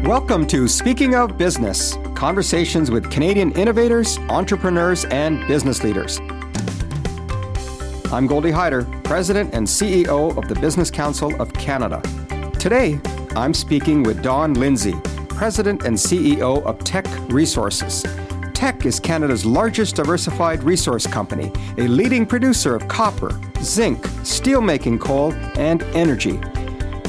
Welcome to Speaking of Business, conversations with Canadian innovators, entrepreneurs, and business leaders. I'm Goldie Hyder, President and CEO of the Business Council of Canada. Today, I'm speaking with Don Lindsay, President and CEO of Teck Resources. Teck is Canada's largest diversified resource company, a leading producer of copper, zinc, steelmaking coal, and energy.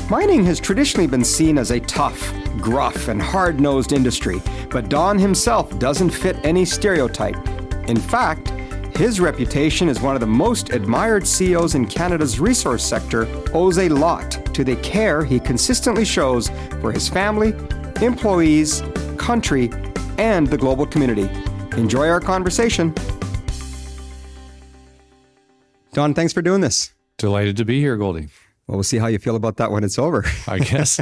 Mining has traditionally been seen as a tough, gruff, and hard-nosed industry, but Don himself doesn't fit any stereotype. In fact, his reputation as one of the most admired CEOs in Canada's resource sector owes a lot to the care he consistently shows for his family, employees, country, and the global community. Enjoy our conversation. Don, thanks for doing this. Delighted to be here, Goldie. Well, we'll see how you feel about that when it's over. I guess.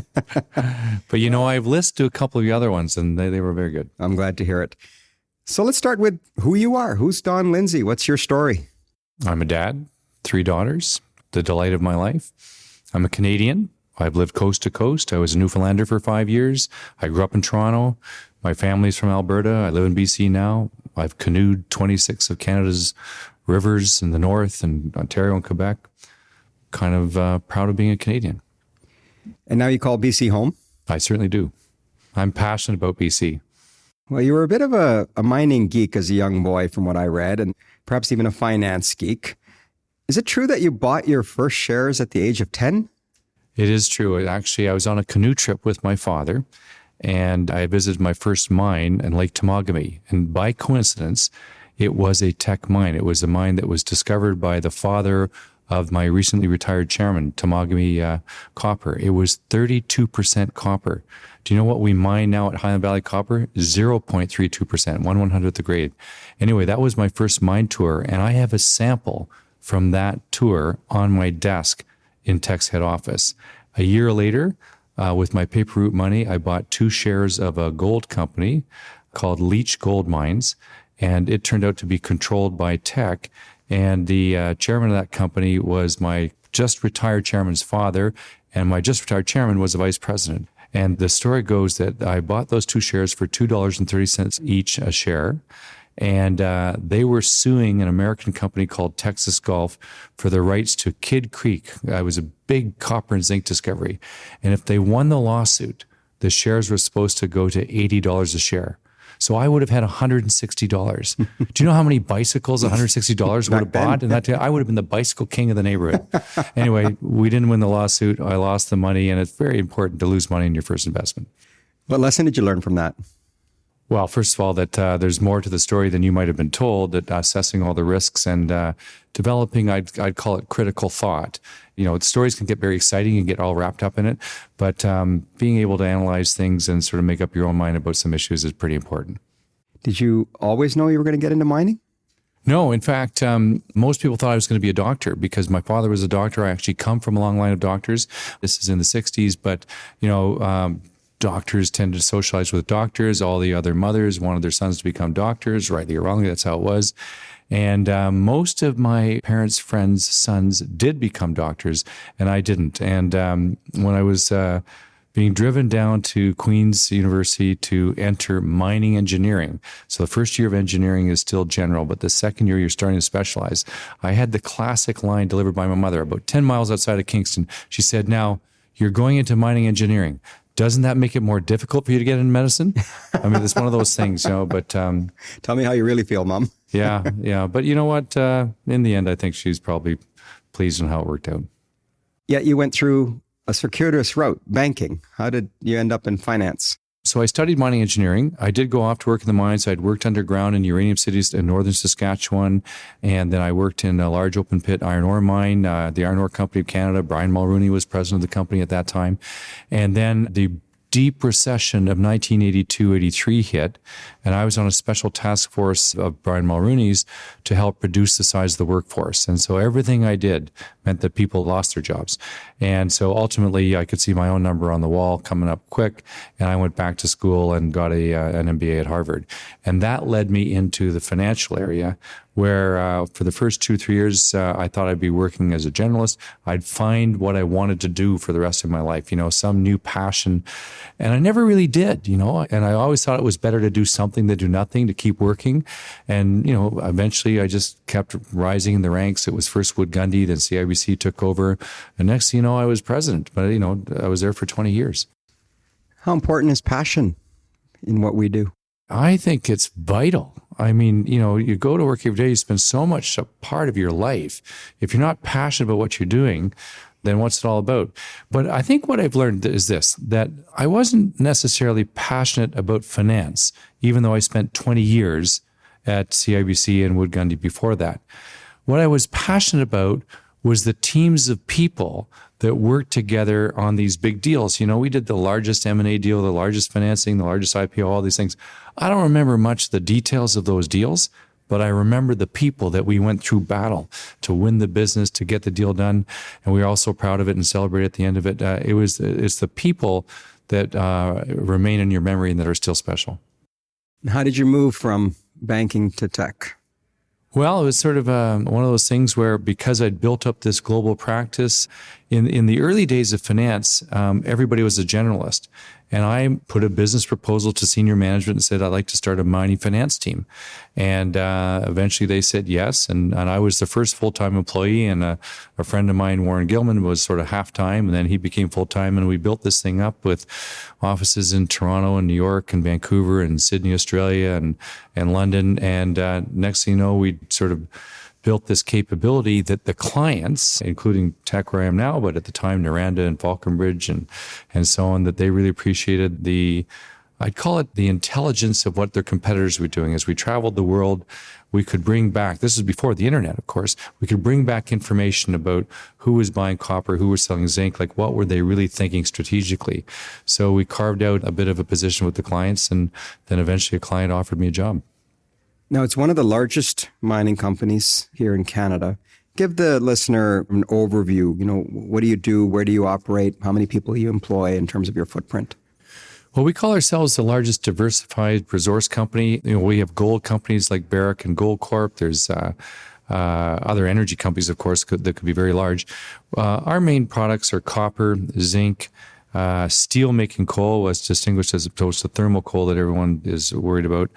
But I've listened to a couple of the other ones and they were very good. I'm glad to hear it. So let's start with who you are. Who's Don Lindsay? What's your story? I'm a dad, 3 daughters, the delight of my life. I'm a Canadian. I've lived coast to coast. I was a Newfoundlander for 5 years. I grew up in Toronto. My family's from Alberta. I live in BC now. I've canoed 26 of Canada's rivers in the north and Ontario and Quebec. Kind of proud of being a Canadian. And now you call BC home? I certainly do. I'm passionate about BC. Well, you were a bit of a mining geek as a young boy from what I read, and perhaps even a finance geek. Is it true that you bought your first shares at the age of 10? It is true. Actually, I was on a canoe trip with my father, and I visited my first mine in Lake Temagami. And by coincidence, it was a Teck mine. It was a mine that was discovered by the father of my recently retired chairman, Temagami Copper. It was 32% copper. Do you know what we mine now at Highland Valley Copper? 0.32%, 1/100th the grade. Anyway, that was my first mine tour, and I have a sample from that tour on my desk in Teck's head office. A year later, with my paper route money, I bought 2 shares of a gold company called Leach Gold Mines, and it turned out to be controlled by Teck. And the chairman of that company was my just retired chairman's father, and my just retired chairman was the vice president. And the story goes that I bought those 2 shares for $2.30 each a share, and they were suing an American company called Texas Gulf for the rights to Kidd Creek. It was a big copper and zinc discovery. And if they won the lawsuit, the shares were supposed to go to $80 a share. So I would have had $160. Do you know how many bicycles $160 would have bought? And I would have been the bicycle king of the neighborhood. Anyway, we didn't win the lawsuit. I lost the money, and it's very important to lose money in your first investment. What lesson did you learn from that? Well, first of all, that there's more to the story than you might have been told, that assessing all the risks and developing, I'd call it critical thought. Stories can get very exciting and get all wrapped up in it, but being able to analyze things and sort of make up your own mind about some issues is pretty important. Did you always know you were going to get into mining? No, in fact, most people thought I was going to be a doctor because my father was a doctor. I actually come from a long line of doctors. This is in the 60s, but, doctors tend to socialize with doctors. All the other mothers wanted their sons to become doctors, rightly or wrongly, that's how it was. And most of my parents' friends' sons did become doctors, and I didn't. And when I was being driven down to Queen's University to enter mining engineering, so the first year of engineering is still general, but the second year you're starting to specialize, I had the classic line delivered by my mother about 10 miles outside of Kingston. She said, "Now, you're going into mining engineering. Doesn't that make it more difficult for you to get into medicine?" I mean, it's one of those things, but... Tell me how you really feel, Mom. Yeah. But you know what? In the end, I think she's probably pleased on how it worked out. Yeah, you went through a circuitous route, banking. How did you end up in finance? So I studied mining engineering. I did go off to work in the mines. I'd worked underground in uranium cities in northern Saskatchewan. And then I worked in a large open pit iron ore mine, the Iron Ore Company of Canada. Brian Mulrooney was president of the company at that time. And then the deep recession of 1982-83 hit, and I was on a special task force of Brian Mulrooney's to help reduce the size of the workforce. And so everything I did meant that people lost their jobs. And so ultimately, I could see my own number on the wall coming up quick, and I went back to school and got an MBA at Harvard. And that led me into the financial area, where for the first 2-3 years, I thought I'd be working as a generalist. I'd find what I wanted to do for the rest of my life, some new passion. And I never really did, and I always thought it was better to do something than do nothing, to keep working. And, eventually I just kept rising in the ranks. It was first Wood Gundy, then CIBC took over. And next thing you know, I was president, but, I was there for 20 years. How important is passion in what we do? I think it's vital. I mean, you go to work every day, you spend so much a part of your life. If you're not passionate about what you're doing, then what's it all about? But I think what I've learned is this, that I wasn't necessarily passionate about finance, even though I spent 20 years at CIBC and Wood Gundy before that. What I was passionate about was the teams of people that worked together on these big deals. We did the largest M&A deal, the largest financing, the largest IPO, all these things. I don't remember much of the details of those deals, but I remember the people that we went through battle to win the business, to get the deal done. And we were all so proud of it and celebrate at the end of it. It's the people that remain in your memory and that are still special. How did you move from banking to tech? Well, it was sort of one of those things where, because I'd built up this global practice, in the early days of finance, everybody was a generalist. And I put a business proposal to senior management and said, I'd like to start a mining finance team. And eventually they said yes. And I was the first full-time employee, and a friend of mine, Warren Gilman, was sort of half-time, and then he became full-time. And we built this thing up with offices in Toronto and New York and Vancouver and Sydney, Australia and London. And next thing you know, we sort of built this capability that the clients, including Teck, where I am now, but at the time, Noranda and Falconbridge and so on, that they really appreciated I'd call it the intelligence of what their competitors were doing. As we traveled the world, we could bring back, this is before the internet, of course, we could bring back information about who was buying copper, who was selling zinc, like what were they really thinking strategically. So we carved out a bit of a position with the clients, and then eventually a client offered me a job. Now, it's one of the largest mining companies here in Canada. Give the listener an overview. What do you do? Where do you operate? How many people you employ in terms of your footprint? Well, we call ourselves the largest diversified resource company. We have gold companies like Barrick and Goldcorp. There's other energy companies, of course, that could be very large. Our main products are copper, zinc, steel-making coal, as distinguished as opposed to thermal coal that everyone is worried about.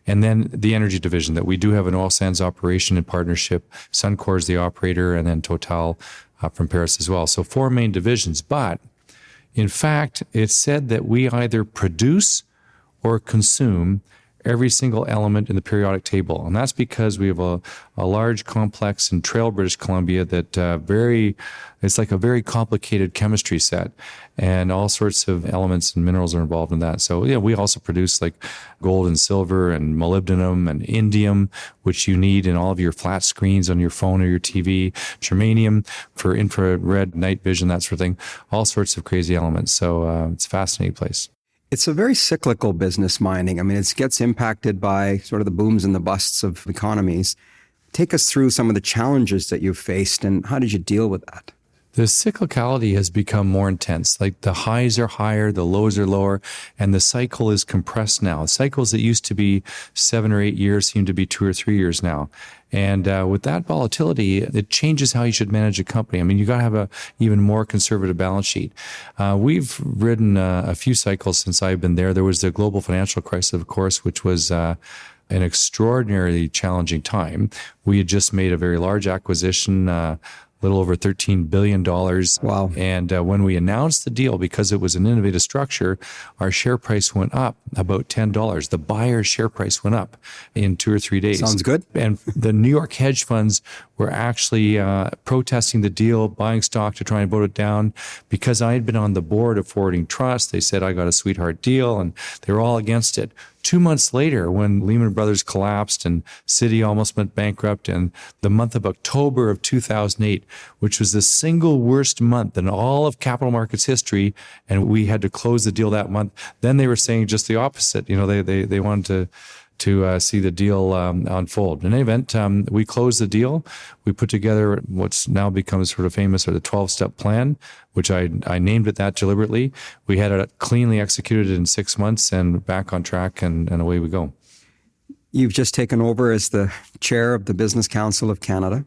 And then the energy division, that we do have an oil sands operation in partnership. Suncor is the operator, and then Total from Paris as well. So 4 main divisions. But in fact, it's said that we either produce or consume every single element in the periodic table. And that's because we have a large complex in Trail, British Columbia that it's like a very complicated chemistry set, and all sorts of elements and minerals are involved in that. So we also produce like gold and silver and molybdenum and indium, which you need in all of your flat screens on your phone or your TV, germanium for infrared night vision, that sort of thing, all sorts of crazy elements. So it's a fascinating place. It's a very cyclical business, mining. I mean, it gets impacted by sort of the booms and the busts of economies. Take us through some of the challenges that you've faced, and how did you deal with that? The cyclicality has become more intense. Like the highs are higher, the lows are lower, and the cycle is compressed now. Cycles that used to be 7 or 8 years seem to be 2 or 3 years now. And with that volatility, it changes how you should manage a company. I mean, you got to have a even more conservative balance sheet. We've ridden a few cycles since I've been there. There was the global financial crisis, of course, which was an extraordinarily challenging time. We had just made a very large acquisition, little over $13 billion. Wow. And when we announced the deal, because it was an innovative structure, our share price went up about $10. The buyer's share price went up in 2 or 3 days. Sounds good. And the New York hedge funds were actually protesting the deal, buying stock to try and vote it down. Because I had been on the board of Forwarding Trust, they said I got a sweetheart deal, and they were all against it. 2 months later, when Lehman Brothers collapsed and Citi almost went bankrupt, and the month of October of 2008, which was the single worst month in all of capital markets history, and we had to close the deal that month, then they were saying just the opposite. They wanted to see the deal unfold. In any event, we closed the deal. We put together what's now become sort of famous, or the 12-step plan, which I named it that deliberately. We had it cleanly executed in 6 months and back on track, and away we go. You've just taken over as the chair of the Business Council of Canada.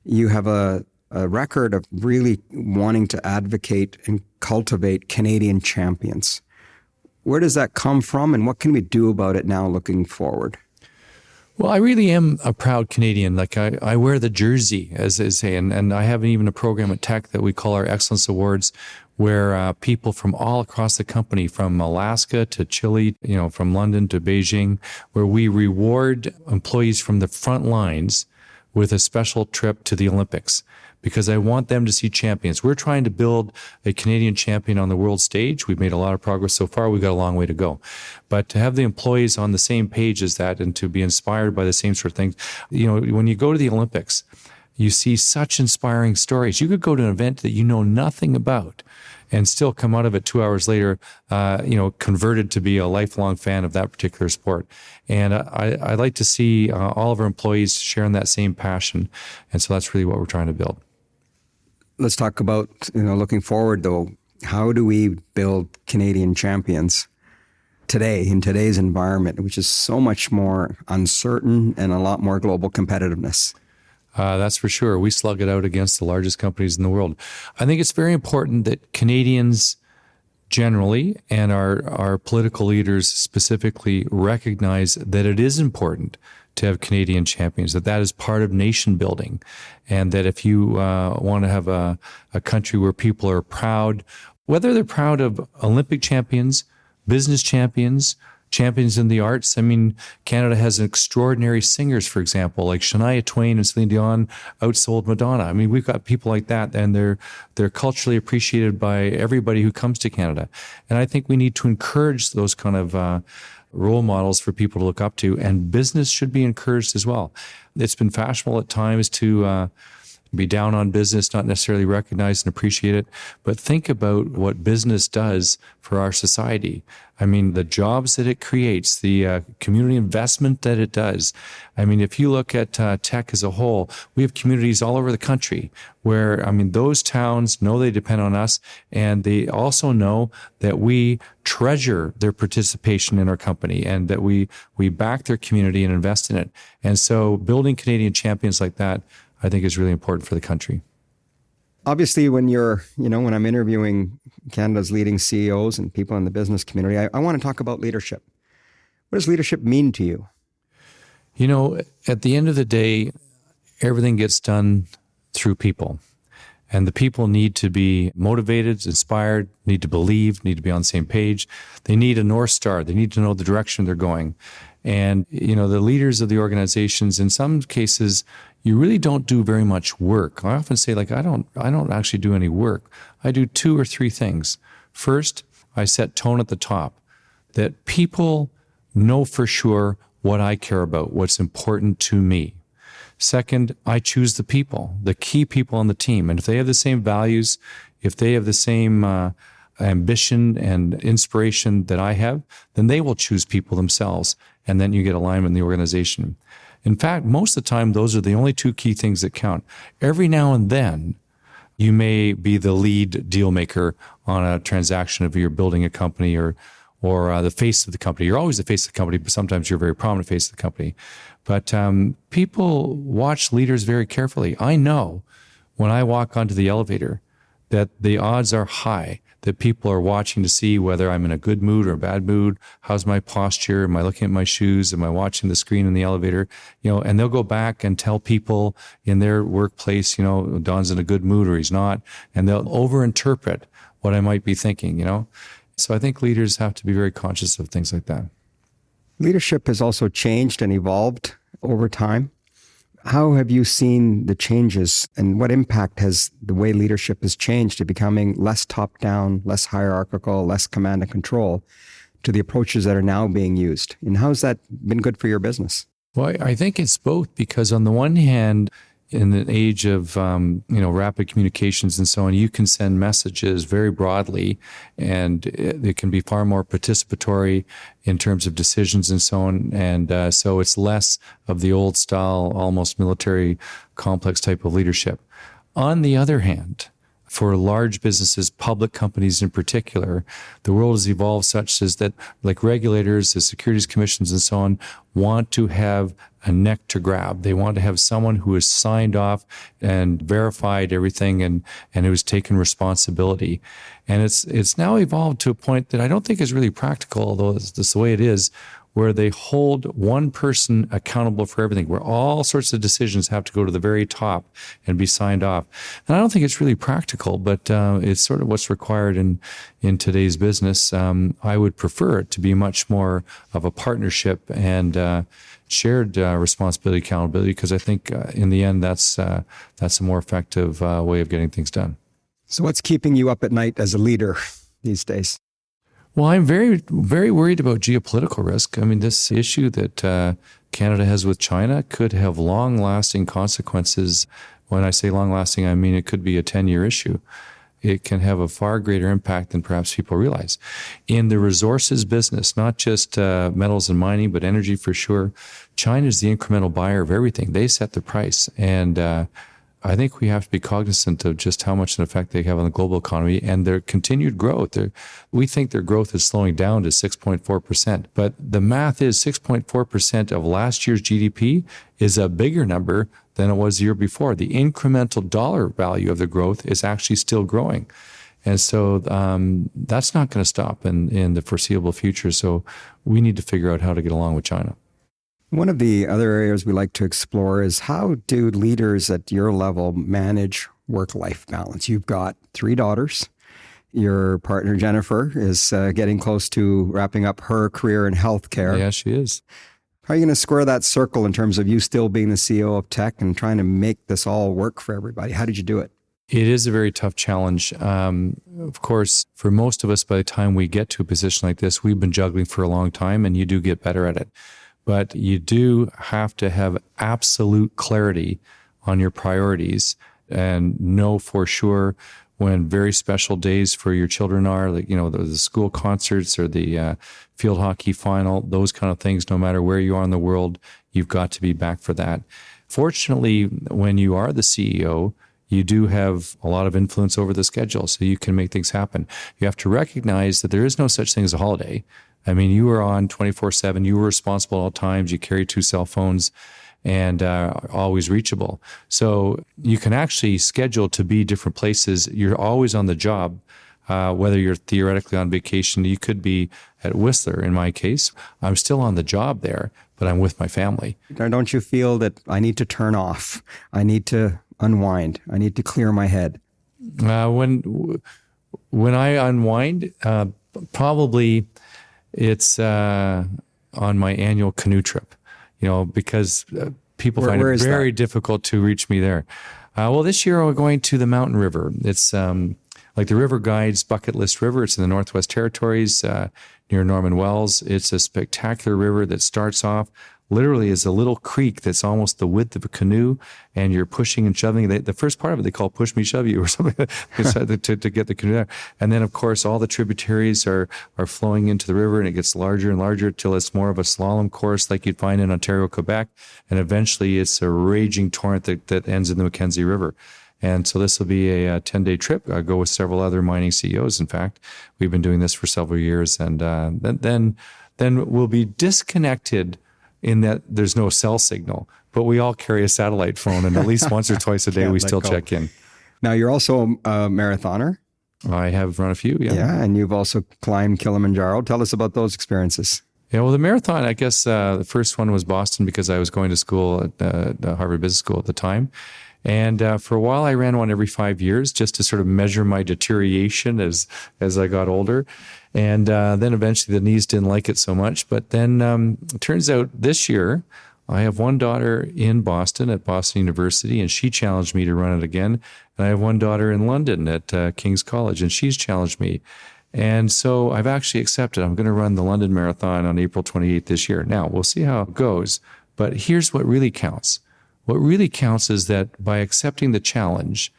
You have a record of really wanting to advocate and cultivate Canadian champions. Where does that come from, and what can we do about it now looking forward? Well, I really am a proud Canadian. Like I wear the jersey, as they say, and I have even a program at Teck that we call our Excellence Awards, where people from all across the company, from Alaska to Chile, from London to Beijing, where we reward employees from the front lines with a special trip to the Olympics, because I want them to see champions. We're trying to build a Canadian champion on the world stage. We've made a lot of progress so far. We've got a long way to go. But to have the employees on the same page as that and to be inspired by the same sort of things, when you go to the Olympics, you see such inspiring stories. You could go to an event that you know nothing about and still come out of it 2 hours later, converted to be a lifelong fan of that particular sport. And I like to see all of our employees sharing that same passion. And so that's really what we're trying to build. Let's talk about, looking forward though. How do we build Canadian champions today, in today's environment, which is so much more uncertain and a lot more global competitiveness? That's for sure. We slug it out against the largest companies in the world. I think it's very important that Canadians generally and our political leaders specifically recognize that it is important to have Canadian champions, that is part of nation building. And that if you want to have a country where people are proud, whether they're proud of Olympic champions, business champions in the arts. I mean, Canada has extraordinary singers, for example, like Shania Twain and Celine Dion outsold Madonna. I mean, we've got people like that, and they're culturally appreciated by everybody who comes to Canada. And I think we need to encourage those kind of role models for people to look up to, and business should be encouraged as well. It's been fashionable at times to be down on business, not necessarily recognize and appreciate it, but think about what business does for our society. I mean, the jobs that it creates, the community investment that it does. I mean, if you look at Teck as a whole, we have communities all over the country where, those towns know they depend on us, and they also know that we treasure their participation in our company and that we back their community and invest in it. And so building Canadian champions like that, I think, is really important for the country. Obviously, when I'm interviewing Canada's leading CEOs and people in the business community, I want to talk about leadership. What does leadership mean to you? At the end of the day, everything gets done through people. And the people need to be motivated, inspired, need to believe, need to be on the same page. They need a North Star. They need to know the direction they're going. And, the leaders of the organizations, in some cases, you really don't do very much work. I often say, I don't actually do any work. I do 2 or 3 things. First, I set tone at the top, that people know for sure what I care about, what's important to me. Second, I choose the people, the key people on the team. And if they have the same values, if they have the same ambition and inspiration that I have, then they will choose people themselves. And then you get alignment in the organization. In fact, most of the time, those are the only 2 key things that count. Every now and then, you may be the lead deal maker on a transaction if you're building a company or the face of the company. You're always the face of the company, but sometimes you're a very prominent face of the company. But people watch leaders very carefully. I know when I walk onto the elevator that the odds are high that people are watching to see whether I'm in a good mood or a bad mood. How's my posture? Am I looking at my shoes? Am I watching the screen in the elevator? And they'll go back and tell people in their workplace, Don's in a good mood or he's not. And they'll overinterpret what I might be thinking, So I think leaders have to be very conscious of things like that. Leadership has also changed and evolved over time. How have you seen the changes, and what impact has the way leadership has changed to becoming less top-down, less hierarchical, less command and control to the approaches that are now being used? And how's that been good for your business? Well, I think it's both, because on the one hand, in an age of rapid communications and so on, you can send messages very broadly, and it can be far more participatory in terms of decisions and so on. And so it's less of the old style, almost military complex type of leadership. On the other hand, for large businesses, public companies in particular, the world has evolved such as that, like regulators, the securities commissions and so on, want to have a neck to grab. They want to have someone who has signed off and verified everything and who has taken responsibility. And it's now evolved to a point that I don't think is really practical, although it's just the way it is, where they hold one person accountable for everything, where all sorts of decisions have to go to the very top and be signed off. And I don't think it's really practical, but it's sort of what's required in today's business. I would prefer it to be much more of a partnership and shared responsibility, accountability, because I think in the end, that's a more effective way of getting things done. So what's keeping you up at night as a leader these days? Well, I'm very, very worried about geopolitical risk. I mean, this issue that Canada has with China could have long-lasting consequences. When I say long-lasting, I mean it could be a 10-year issue. It can have a far greater impact than perhaps people realize. In the resources business, not just metals and mining, but energy for sure, China is the incremental buyer of everything. They set the price. And I think we have to be cognizant of just how much an effect they have on the global economy and their continued growth. We think their growth is slowing down to 6.4%, but the math is 6.4% of last year's GDP is a bigger number than it was the year before. The incremental dollar value of the growth is actually still growing. And so that's not going to stop in the foreseeable future. So we need to figure out how to get along with China. One of the other areas we like to explore is how do leaders at your level manage work-life balance? You've got 3 daughters. Your partner, Jennifer, is getting close to wrapping up her career in healthcare. Yeah, she is. How are you going to square that circle in terms of you still being the CEO of Teck and trying to make this all work for everybody? How did you do it? It is a very tough challenge. Of course, for most of us, by the time we get to a position like this, we've been juggling for a long time, and you do get better at it. But you do have to have absolute clarity on your priorities and know for sure when very special days for your children are, like, the school concerts or the field hockey final, those kind of things, no matter where you are in the world, you've got to be back for that. Fortunately, when you are the CEO, you do have a lot of influence over the schedule, so you can make things happen. You have to recognize that there is no such thing as a holiday. I mean, you were on 24/7. You were responsible at all times. You carry 2 cell phones and always reachable. So you can actually schedule to be different places. You're always on the job, whether you're theoretically on vacation. You could be at Whistler, in my case. I'm still on the job there, but I'm with my family. Don't you feel that I need to turn off? I need to unwind. I need to clear my head. When I unwind, probably it's on my annual canoe trip, because people find it very difficult to reach me there. Well, this year we're going to the Mountain River. It's like the River Guides bucket list river. It's in the Northwest Territories near Norman Wells. It's a spectacular river that starts off literally as a little creek that's almost the width of a canoe, and you're pushing and shoving. The first part of it they call push me, shove you or something to get the canoe there. And then, of course, all the tributaries are flowing into the river, and it gets larger and larger till it's more of a slalom course like you'd find in Ontario, Quebec. And eventually it's a raging torrent that ends in the Mackenzie River. And so this will be a 10-day trip. I go with several other mining CEOs. In fact, we've been doing this for several years. And then we'll be disconnected in that there's no cell signal, but we all carry a satellite phone, and at least once or twice a day we still check in. Now, you're also a marathoner. I have run a few, yeah. Yeah, and you've also climbed Kilimanjaro. Tell us about those experiences. Yeah, well, the marathon, I guess the first one was Boston because I was going to school at the Harvard Business School at the time. And for a while, I ran one every 5 years just to sort of measure my deterioration as I got older. And then eventually the knees didn't like it so much. But then it turns out this year, I have one daughter in Boston at Boston University, and she challenged me to run it again. And I have one daughter in London at King's College, and she's challenged me. And so I've actually accepted. I'm going to run the London Marathon on April 28th this year. Now, we'll see how it goes. But here's what really counts. What really counts is that by accepting the challenge,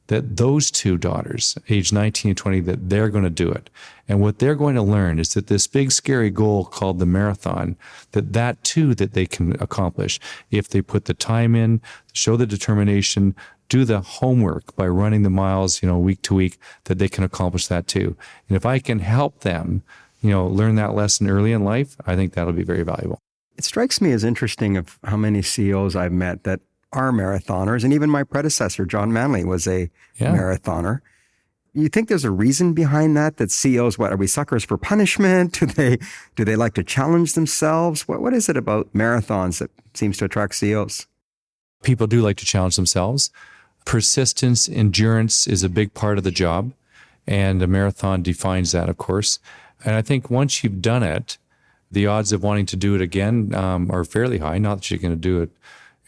that those 2 daughters, age 19 and 20, that they're going to do it. And what they're going to learn is that this big, scary goal called the marathon, that too, that they can accomplish if they put the time in, show the determination, do the homework by running the miles, week to week, that they can accomplish that too. And if I can help them, learn that lesson early in life, I think that'll be very valuable. It strikes me as interesting of how many CEOs I've met that are marathoners. And even my predecessor, John Manley, was a marathoner. You think there's a reason behind that CEOs, are we suckers for punishment? Do they like to challenge themselves? What is it about marathons that seems to attract CEOs? People do like to challenge themselves. Persistence, endurance is a big part of the job. And a marathon defines that, of course. And I think once you've done it, the odds of wanting to do it again are fairly high. Not that you're going to do it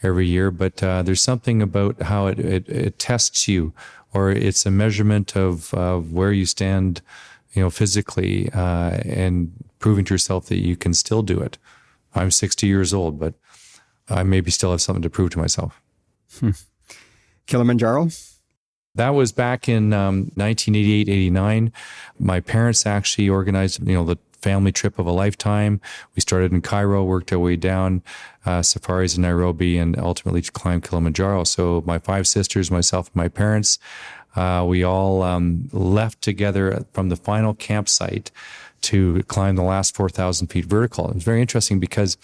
every year, but there's something about how it tests you, or it's a measurement of where you stand, physically, and proving to yourself that you can still do it. I'm 60 years old, but I maybe still have something to prove to myself. Kilimanjaro? That was back in 1988, 89. My parents actually organized, the family trip of a lifetime. We started in Cairo, worked our way down, safaris in Nairobi, and ultimately climbed Kilimanjaro. So my 5 sisters, myself, and my parents, we all left together from the final campsite to climb the last 4,000 feet vertical. It was very interesting because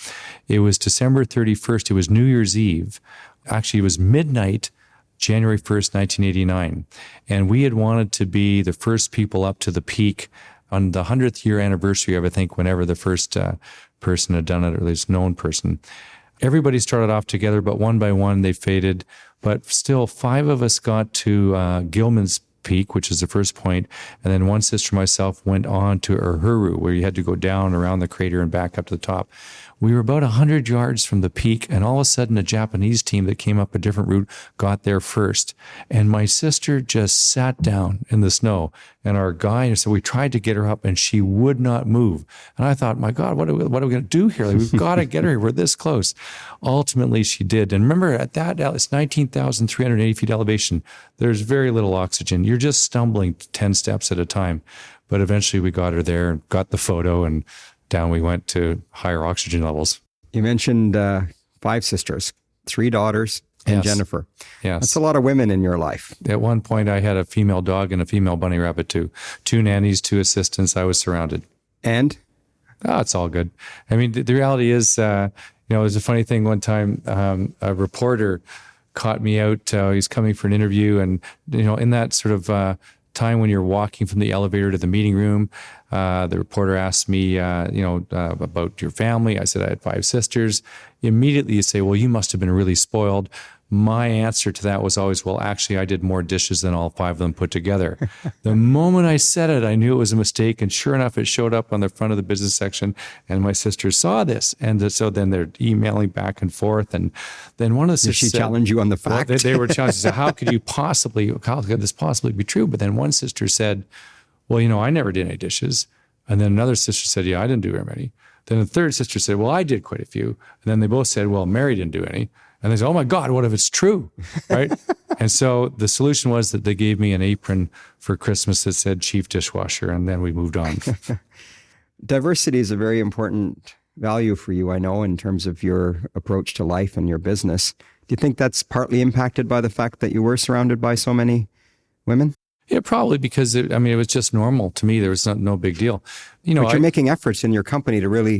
it was December 31st. It was New Year's Eve. Actually, it was midnight, January 1st, 1989. And we had wanted to be the first people up to the peak on the 100th year anniversary of, I think, whenever the first person had done it, or at least known person. Everybody started off together, but one by one they faded. But still, 5 of us got to Gilman's Peak, which is the first point, and then one sister, myself, went on to Uhuru, where you had to go down around the crater and back up to the top. We were about 100 yards from the peak, and all of a sudden a Japanese team that came up a different route got there first. And my sister just sat down in the snow, and our guide, so we tried to get her up, and she would not move. And I thought, my God, what are we going to do here? Like, we've got to get her here. We're this close. Ultimately, she did. And remember, at that, it's 19,380 feet elevation. There's very little oxygen. You're just stumbling 10 steps at a time. But eventually we got her there and got the photo, and down we went to higher oxygen levels. You mentioned 5 sisters, 3 daughters, and Yes. Jennifer. Yes. That's a lot of women in your life. At one point, I had a female dog and a female bunny rabbit too. 2 nannies, 2 assistants. I was surrounded. And? Oh, it's all good. I mean, the reality is, it was a funny thing. One time, a reporter caught me out. He's coming for an interview, and in that sort of time when you're walking from the elevator to the meeting room, the reporter asked me, about your family. I said I had 5 sisters. Immediately you say, well, you must have been really spoiled. My answer to that was always, well, actually, I did more dishes than all 5 of them put together. The moment I said it, I knew it was a mistake. And sure enough, it showed up on the front of the business section. And my sisters saw this. And so then they're emailing back and forth. And then one of the sisters Did she challenge you on the fact? Well, they were challenged. She said, how could this possibly be true? But then one sister said, well, I never did any dishes. And then another sister said, yeah, I didn't do very many. Then the third sister said, well, I did quite a few. And then they both said, well, Mary didn't do any. And they said, oh my God, what if it's true, right? And so the solution was that they gave me an apron for Christmas that said chief dishwasher, and then we moved on. Diversity is a very important value for you, I know, in terms of your approach to life and your business. Do you think that's partly impacted by the fact that you were surrounded by so many women? Yeah, probably because it was just normal to me. There was no big deal. But you're making efforts in your company to really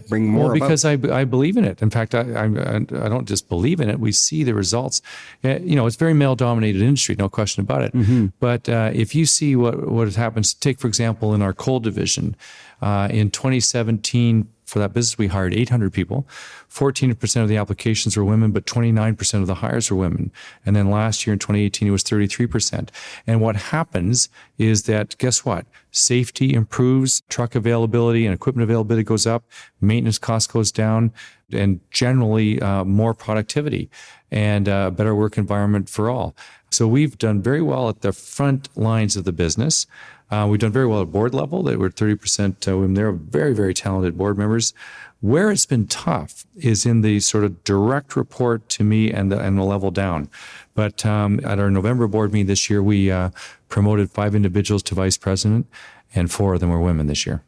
bring more about. Because I believe in it. In fact, I don't just believe in it. We see the results. It's a very male-dominated industry, no question about it. Mm-hmm. But if you see what happens, take, for example, in our coal division, in 2017, for that business, we hired 800 people. 14% of the applications were women, but 29% of the hires were women. And then last year in 2018, it was 33%. And what happens is that, guess what? Safety improves, truck availability and equipment availability goes up, maintenance cost goes down, and generally more productivity and a better work environment for all. So we've done very well at the front lines of the business. We've done very well at board level. They were 30% women. They're very, very talented board members. Where it's been tough is in the sort of direct report to me and the level down. But at our November board meeting this year, we promoted 5 individuals to vice president, and 4 of them were women this year.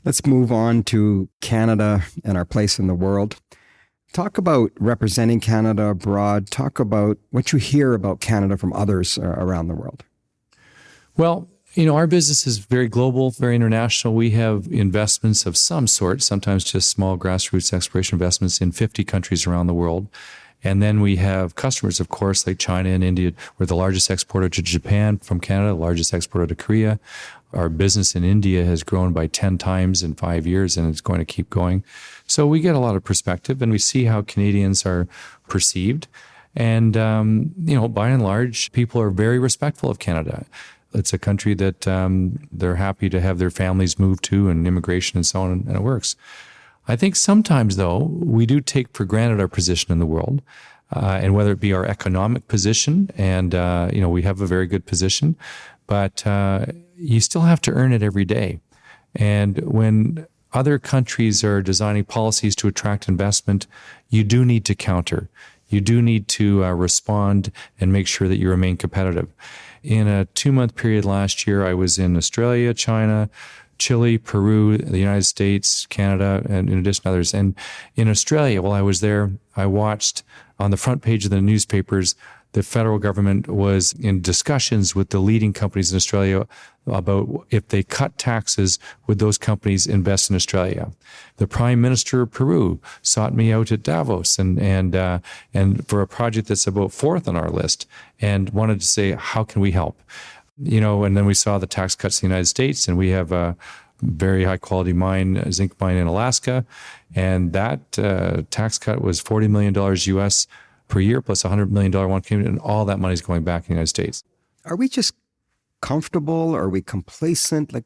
Let's move on to Canada and our place in the world. Talk about representing Canada abroad. Talk about what you hear about Canada from others around the world. Well, our business is very global, very international. We have investments of some sort, sometimes just small grassroots exploration investments in 50 countries around the world. And then we have customers, of course, like China and India. We're the largest exporter to Japan from Canada, the largest exporter to Korea. Our business in India has grown by 10 times in 5 years, and it's going to keep going. So we get a lot of perspective, and we see how Canadians are perceived. And, by and large, people are very respectful of Canada. It's a country that they're happy to have their families move to, and immigration and so on, and it works. I think sometimes, though, we do take for granted our position in the world, and whether it be our economic position, and, we have a very good position, but you still have to earn it every day. And when other countries are designing policies to attract investment, you do need to counter. You do need to respond and make sure that you remain competitive. In a 2-month period last year, I was in Australia, China, Chile, Peru, the United States, Canada, and in addition to others. And in Australia, while I was there, I watched on the front page of the newspapers, the federal government was in discussions with the leading companies in Australia about if they cut taxes, would those companies invest in Australia? The Prime Minister of Peru sought me out at Davos and for a project that's about 4th on our list, and wanted to say, how can we help? And then we saw the tax cuts in the United States, and we have a very high quality zinc mine in Alaska, and that tax cut was $40 million US per year plus $100 million one Canadian, and all that money is going back in the United States. Are we just comfortable? Are we complacent? Like,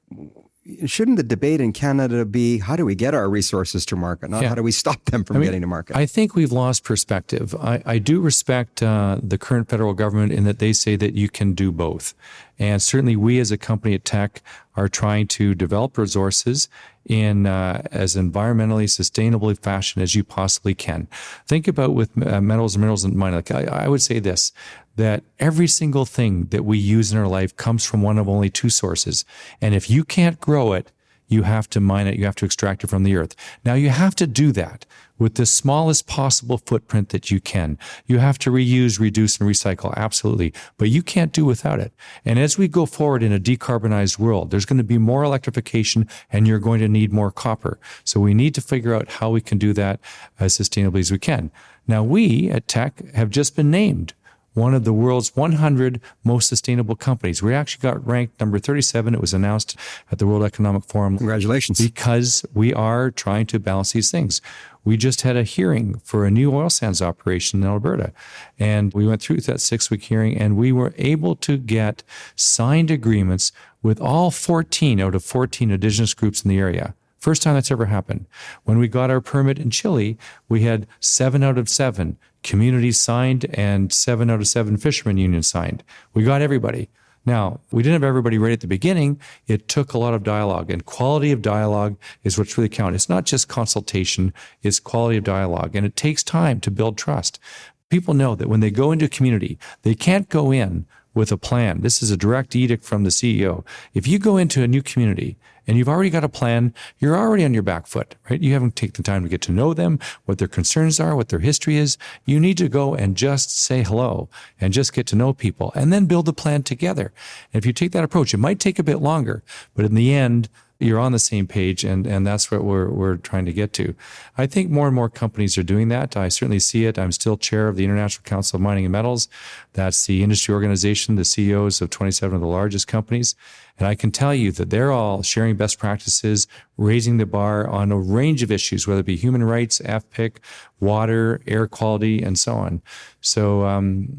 shouldn't the debate in Canada be, how do we get our resources to market, not how do we stop them from getting to market? I think we've lost perspective. I do respect the current federal government in that they say that you can do both. And certainly we as a company at Teck are trying to develop resources in as environmentally sustainable fashion as you possibly can. Think about with minerals and mining. Like I would say this, that every single thing that we use in our life comes from one of only 2 sources. And if you can't grow it, you have to mine it, you have to extract it from the earth. Now you have to do that with the smallest possible footprint that you can. You have to reuse, reduce, and recycle, absolutely. But you can't do without it. And as we go forward in a decarbonized world, there's going to be more electrification, and you're going to need more copper. So we need to figure out how we can do that as sustainably as we can. Now we at Teck have just been named one of the world's 100 most sustainable companies. We actually got ranked number 37. It was announced at the World Economic Forum. Congratulations. Because we are trying to balance these things. We just had a hearing for a new oil sands operation in Alberta. And we went through that 6-week hearing, and we were able to get signed agreements with all 14 out of 14 indigenous groups in the area. First time that's ever happened. When we got our permit in Chile, we had 7 out of 7 communities signed and 7 out of 7 fishermen unions signed. We got everybody. Now, we didn't have everybody right at the beginning. It took a lot of dialogue, and quality of dialogue is what's really counting. It's not just consultation, it's quality of dialogue, and it takes time to build trust. People know that when they go into a community, they can't go in with a plan. This is a direct edict from the CEO. If you go into a new community and you've already got a plan, you're already on your back foot, right? You haven't taken the time to get to know them, what their concerns are, what their history is. You need to go and just say hello and just get to know people and then build a plan together. And if you take that approach, it might take a bit longer, but in the end, you're on the same page, and that's what we're trying to get to. I think more and more companies are doing that. I certainly see it. I'm still chair of the International Council of Mining and Metals. That's the industry organization, the CEOs of 27 of the largest companies. And I can tell you that they're all sharing best practices, raising the bar on a range of issues, whether it be human rights, FPIC, water, air quality, and so on. So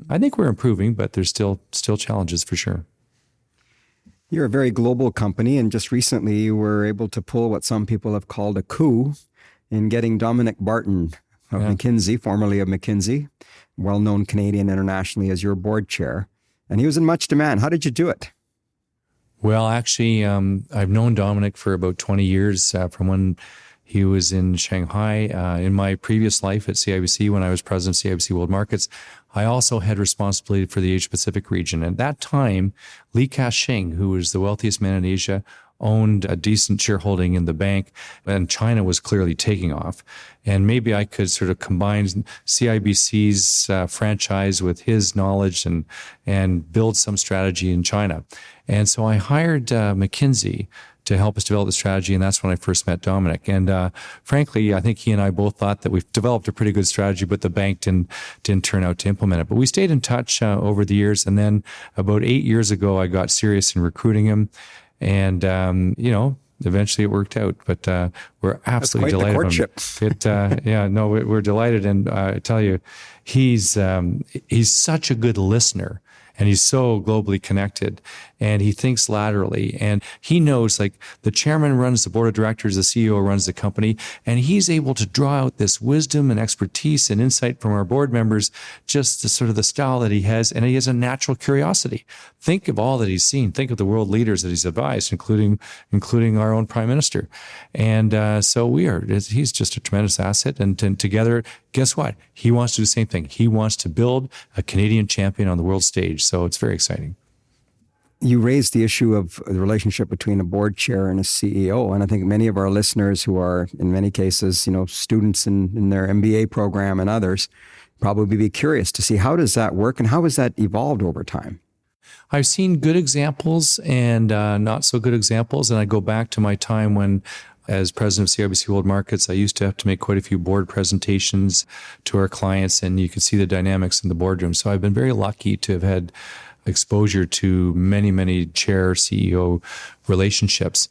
I think we're improving, but there's still challenges for sure. You're a very global company, and just recently you were able to pull what some people have called a coup in getting Dominic Barton of McKinsey, formerly of McKinsey, well-known Canadian internationally, as your board chair. And he was in much demand. How did you do it? Well, actually, I've known Dominic for about 20 years from when he was in Shanghai. In my previous life at CIBC, when I was president of CIBC World Markets, I also had responsibility for the Asia Pacific region. At that time, Li Ka-shing, who was the wealthiest man in Asia, owned a decent shareholding in the bank, and China was clearly taking off. And maybe I could sort of combine CIBC's franchise with his knowledge and build some strategy in China. And so I hired McKinsey to help us develop the strategy, and that's when I first met Dominic. And frankly, I think he and I both thought that we've developed a pretty good strategy, but the bank didn't turn out to implement it. But we stayed in touch over the years, and then about 8 years ago, I got serious in recruiting him, and eventually it worked out. But we're absolutely delighted. That's quite the courtship. We're delighted, and I tell you, he's such a good listener. And he's so globally connected, and he thinks laterally, and he knows, like, the chairman runs the board of directors, the CEO runs the company, and he's able to draw out this wisdom and expertise and insight from our board members, just the sort of the style that he has, and he has a natural curiosity. Think of all that he's seen. Think of the world leaders that he's advised, including our own prime minister. And so he's just a tremendous asset, and together, guess what? He wants to do the same thing. He wants to build a Canadian champion on the world stage. So it's very exciting. You raised the issue of the relationship between a board chair and a CEO. And I think many of our listeners who are, in many cases, students in their MBA program and others, probably be curious to see, how does that work and how has that evolved over time? I've seen good examples and not so good examples. And I go back to my time when, as president of CIBC World Markets, I used to have to make quite a few board presentations to our clients, and you could see the dynamics in the boardroom. So I've been very lucky to have had exposure to many, many chair-CEO relationships.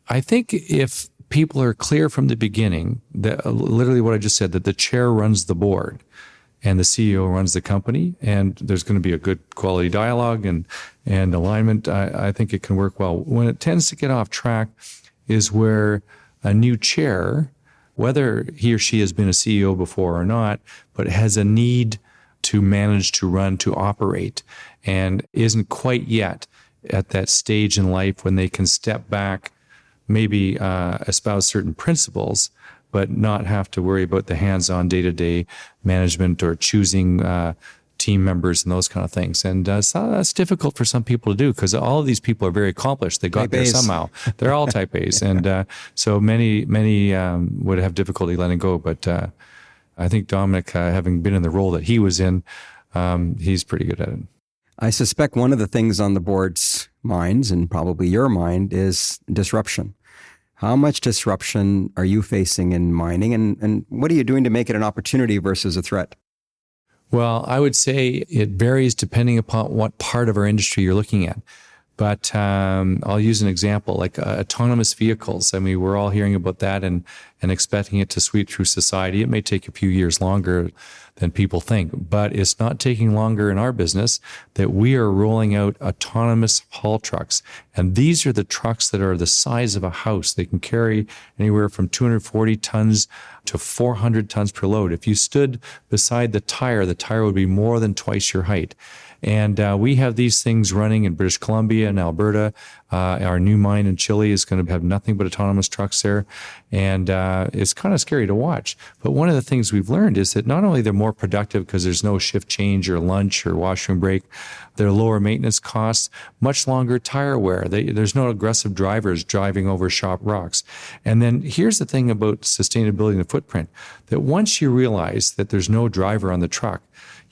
I think if people are clear from the beginning, that literally what I just said, that the chair runs the board and the CEO runs the company, and there's going to be a good quality dialogue and alignment, I think it can work well. When it tends to get off track is where a new chair, whether he or she has been a CEO before or not, but has a need to manage, to run, to operate, and isn't quite yet at that stage in life when they can step back, maybe espouse certain principles, but not have to worry about the hands-on day-to-day management or choosing team members and those kind of things. And so that's difficult for some people to do, because all of these people are very accomplished. They got there somehow. They're all type A's. And so many would have difficulty letting go. But I think Dominic, having been in the role that he was in, he's pretty good at it. I suspect one of the things on the board's minds, and probably your mind, is disruption. How much disruption are you facing in mining, and what are you doing to make it an opportunity versus a threat? Well, I would say it varies depending upon what part of our industry you're looking at. But I'll use an example, like autonomous vehicles. I mean, we're all hearing about that and expecting it to sweep through society. It may take a few years longer than people think, but it's not taking longer in our business that we are rolling out autonomous haul trucks. And these are the trucks that are the size of a house. They can carry anywhere from 240 tons to 400 tons per load. If you stood beside the tire would be more than twice your height. And we have these things running in British Columbia and Alberta. Our new mine in Chile is going to have nothing but autonomous trucks there. And it's kind of scary to watch. But one of the things we've learned is that not only they're more productive because there's no shift change or lunch or washroom break, they're lower maintenance costs, much longer tire wear. There's no aggressive drivers driving over sharp rocks. And then here's the thing about sustainability and the footprint, that once you realize that there's no driver on the truck,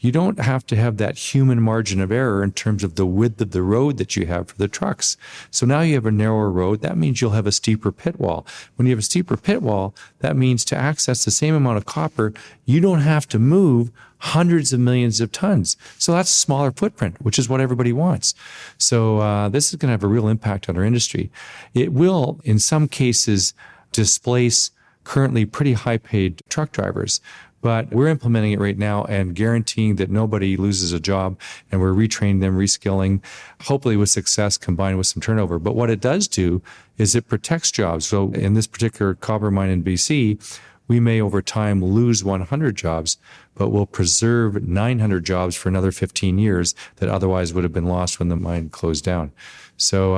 you don't have to have that human margin of error in terms of the width of the road that you have for the trucks. So now you have a narrower road. That means you'll have a steeper pit wall. When you have a steeper pit wall, that means to access the same amount of copper, you don't have to move hundreds of millions of tons. So that's a smaller footprint, which is what everybody wants. So this is going to have a real impact on our industry. It will, in some cases, displace currently pretty high-paid truck drivers. But we're implementing it right now and guaranteeing that nobody loses a job, and we're retraining them, reskilling, hopefully with success combined with some turnover. But what it does do is it protects jobs. So in this particular copper mine in BC, we may over time lose 100 jobs, but will preserve 900 jobs for another 15 years that otherwise would have been lost when the mine closed down. So,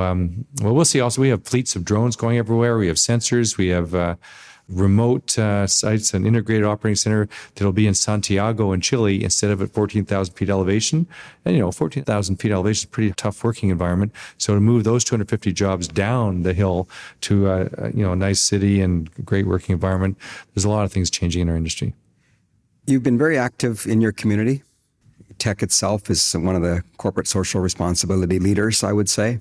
we'll see. Also, we have fleets of drones going everywhere. We have sensors. We have remote sites, an integrated operating center that'll be in Santiago in Chile instead of at 14,000 feet elevation. And, 14,000 feet elevation is a pretty tough working environment. So to move those 250 jobs down the hill to, a nice city and great working environment, there's a lot of things changing in our industry. You've been very active in your community. Teck itself is one of the corporate social responsibility leaders, I would say,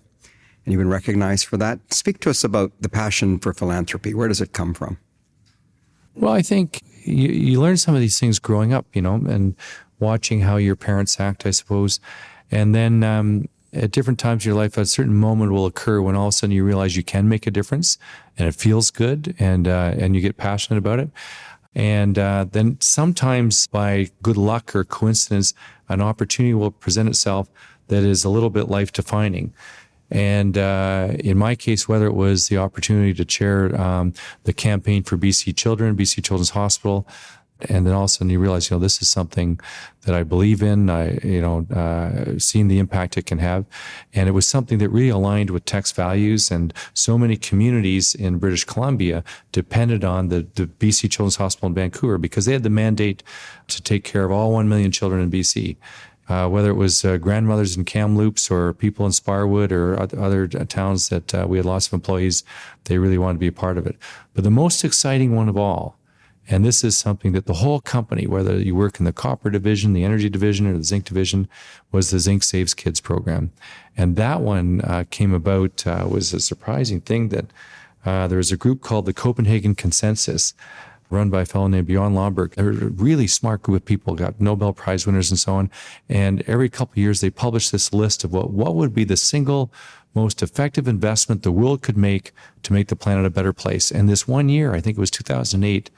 and you've been recognized for that. Speak to us about the passion for philanthropy. Where does it come from? Well, I think you learn some of these things growing up, and watching how your parents act, I suppose. And then at different times in your life, a certain moment will occur when all of a sudden you realize you can make a difference and it feels good and you get passionate about it. And then sometimes by good luck or coincidence, an opportunity will present itself that is a little bit life-defining. And in my case, whether it was the opportunity to chair the campaign for BC Children, BC Children's Hospital, and then all of a sudden you realize, this is something that I believe in. Seeing the impact it can have. And it was something that really aligned with Teck's values. And so many communities in British Columbia depended on the BC Children's Hospital in Vancouver because they had the mandate to take care of all 1 million children in BC. Whether it was grandmothers in Kamloops or people in Sparwood or other towns that we had lots of employees, they really wanted to be a part of it. But the most exciting one of all, and this is something that the whole company, whether you work in the copper division, the energy division, or the zinc division, was the Zinc Saves Kids program. And that one came about, was a surprising thing that there was a group called the Copenhagen Consensus, run by a fellow named Bjorn Lomberg. They're a really smart group of people, got Nobel Prize winners and so on. And every couple of years, they publish this list of what would be the single most effective investment the world could make to make the planet a better place. And this one year, I think it was 2008,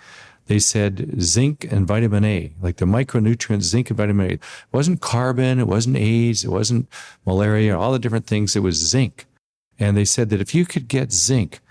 they said zinc and vitamin A, like the micronutrients, zinc and vitamin A. It wasn't carbon, it wasn't AIDS, it wasn't malaria, all the different things, it was zinc. And they said that if you could get zinc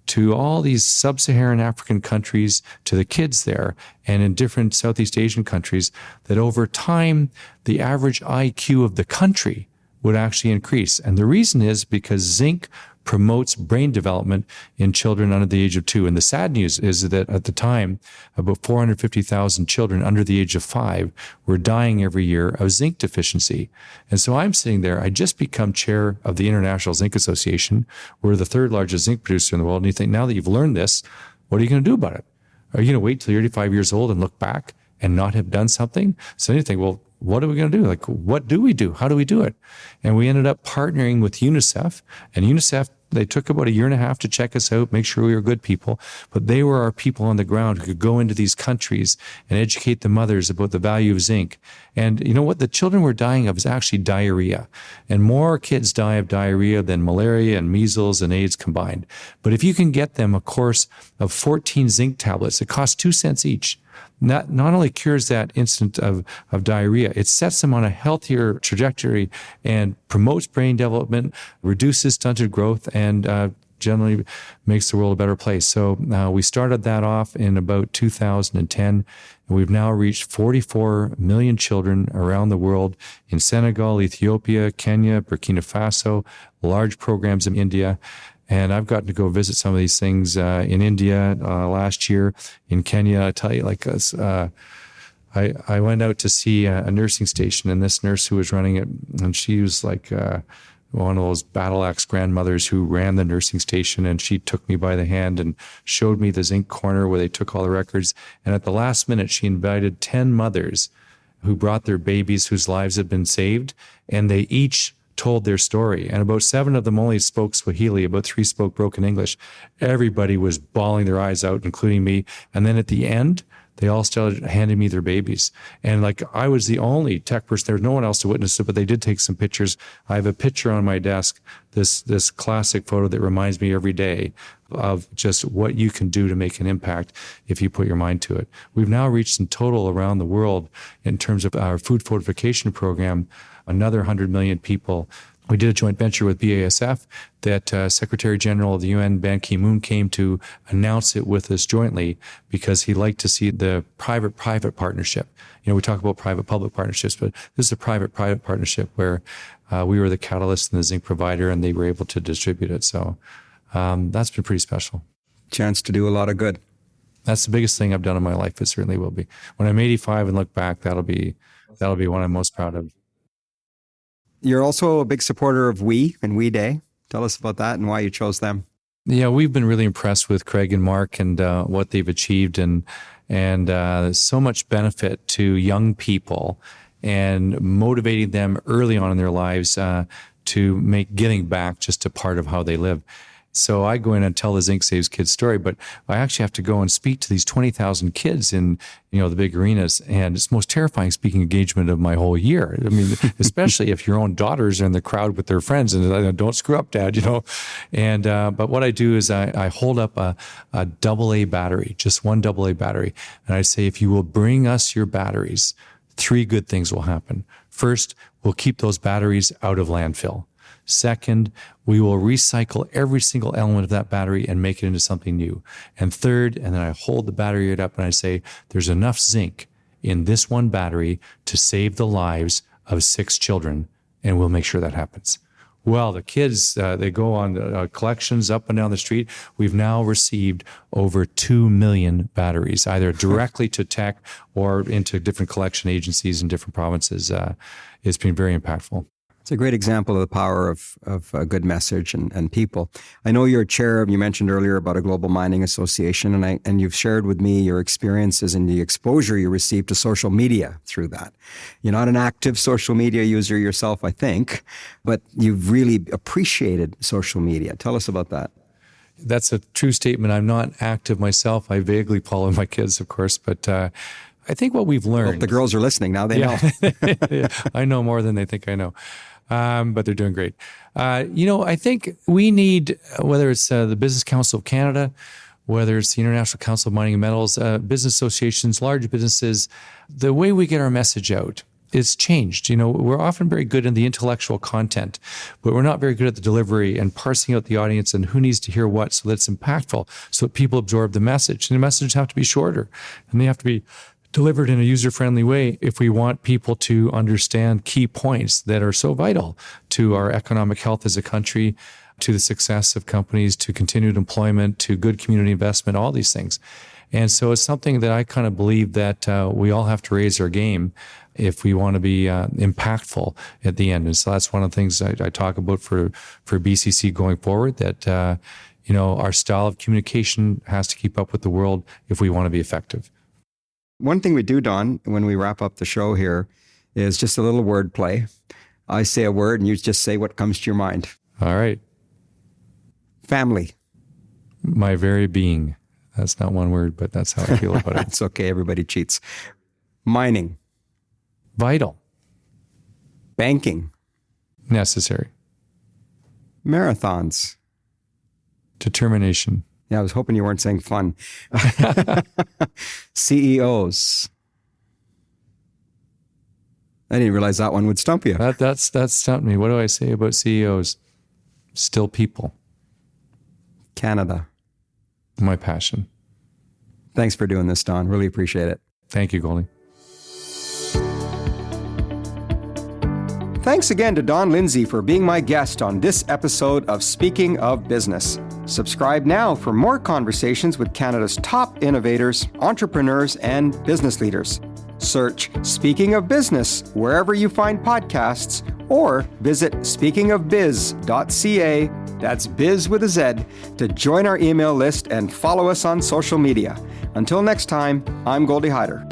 to all these sub-Saharan African countries, to the kids there, and in different Southeast Asian countries, that over time, the average IQ of the country would actually increase. And the reason is because zinc promotes brain development in children under the age of 2. And the sad news is that at the time, about 450,000 children under the age of 5 were dying every year of zinc deficiency. And so I'm sitting there, I just become chair of the International Zinc Association. We're the third largest zinc producer in the world. And you think, now that you've learned this, what are you going to do about it? Are you going to wait till you're 85 years old and look back and not have done something? So you think, well, what are we going to do? Like, what do we do? How do we do it? And we ended up partnering with UNICEF. And UNICEF, they took about 1.5 years to check us out, make sure we were good people. But they were our people on the ground who could go into these countries and educate the mothers about the value of zinc. And you know what? The children were dying of is actually diarrhea. And more kids die of diarrhea than malaria and measles and AIDS combined. But if you can get them a course of 14 zinc tablets, it costs 2 cents each. Not only cures that instant of diarrhea, it sets them on a healthier trajectory and promotes brain development, reduces stunted growth, and generally makes the world a better place. So we started that off in about 2010, and we've now reached 44 million children around the world in Senegal, Ethiopia, Kenya, Burkina Faso, large programs in India. And I've gotten to go visit some of these things in India last year, in Kenya. I tell you, I went out to see a nursing station, and this nurse who was running it, and she was like one of those battle axe grandmothers who ran the nursing station, and she took me by the hand and showed me the zinc corner where they took all the records. And at the last minute, she invited 10 mothers who brought their babies whose lives had been saved, and they each told their story. And about 7 of them only spoke Swahili, about 3 spoke broken English. Everybody was bawling their eyes out, including me. And then at the end, they all started handing me their babies. And I was the only Teck person. There was no one else to witness it, but they did take some pictures. I have a picture on my desk, this classic photo that reminds me every day of just what you can do to make an impact if you put your mind to it. We've now reached in total around the world, in terms of our food fortification program, another 100 million people We did a joint venture with BASF that Secretary General of the UN, Ban Ki-moon, came to announce it with us jointly because he liked to see the private-private partnership. We talk about private-public partnerships, but this is a private-private partnership where we were the catalyst and the zinc provider, and they were able to distribute it. So that's been pretty special. Chance to do a lot of good. That's the biggest thing I've done in my life. It certainly will be. When I'm 85 and look back, that'll be what I'm most proud of. You're also a big supporter of We and We Day. Tell us about that and why you chose them. Yeah, we've been really impressed with Craig and Mark and what they've achieved, and so much benefit to young people and motivating them early on in their lives to make giving back just a part of how they live. So I go in and tell the Zinc Saves Kids story, but I actually have to go and speak to these 20,000 kids in, the big arenas. And it's the most terrifying speaking engagement of my whole year. I mean, especially if your own daughters are in the crowd with their friends and don't screw up, Dad, And, but what I do is I hold up a AA battery, just one AA battery. And I say, if you will bring us your batteries, 3 good things will happen. First, we'll keep those batteries out of landfill. Second, we will recycle every single element of that battery and make it into something new. And third, and then I hold the battery up and I say, there's enough zinc in this one battery to save the lives of 6 children, and we'll make sure that happens. Well, the kids, they go on collections up and down the street. We've now received over 2 million batteries, either directly to Teck or into different collection agencies in different provinces. It's been very impactful. It's a great example of the power of a good message and people. I know you're chair, you mentioned earlier about a global mining association, and you've shared with me your experiences and the exposure you received to social media through that. You're not an active social media user yourself, I think, but you've really appreciated social media. Tell us about that. That's a true statement. I'm not active myself. I vaguely follow my kids, of course, but I think what we've learned... Well, the girls are listening now. They know. Yeah, I know more than they think I know. But they're doing great. I think we need, whether it's the Business Council of Canada, whether it's the International Council of Mining and Metals, business associations, large businesses, the way we get our message out is changed. We're often very good in the intellectual content, but we're not very good at the delivery and parsing out the audience and who needs to hear what so that it's impactful, so that people absorb the message. And the messages have to be shorter, and they have to be delivered in a user-friendly way if we want people to understand key points that are so vital to our economic health as a country, to the success of companies, to continued employment, to good community investment, all these things. And so it's something that I kind of believe that we all have to raise our game if we want to be impactful at the end. And so that's one of the things I talk about for BCC going forward, that our style of communication has to keep up with the world if we want to be effective. One thing we do, Don, when we wrap up the show here is just a little word play. I say a word and you just say what comes to your mind. All right. Family. My very being. That's not one word, but that's how I feel about it. It's okay. Everybody cheats. Mining. Vital. Banking. Necessary. Marathons. Determination. Yeah, I was hoping you weren't saying fun. CEOs. I didn't realize that one would stump you. That stumped me. What do I say about CEOs? Still people. Canada. My passion. Thanks for doing this, Don. Really appreciate it. Thank you, Goldie. Thanks again to Don Lindsay for being my guest on this episode of Speaking of Business. Subscribe now for more conversations with Canada's top innovators, entrepreneurs, and business leaders. Search Speaking of Business wherever you find podcasts, or visit speakingofbiz.ca, that's biz with a Z, to join our email list and follow us on social media. Until next time, I'm Goldie Hyder.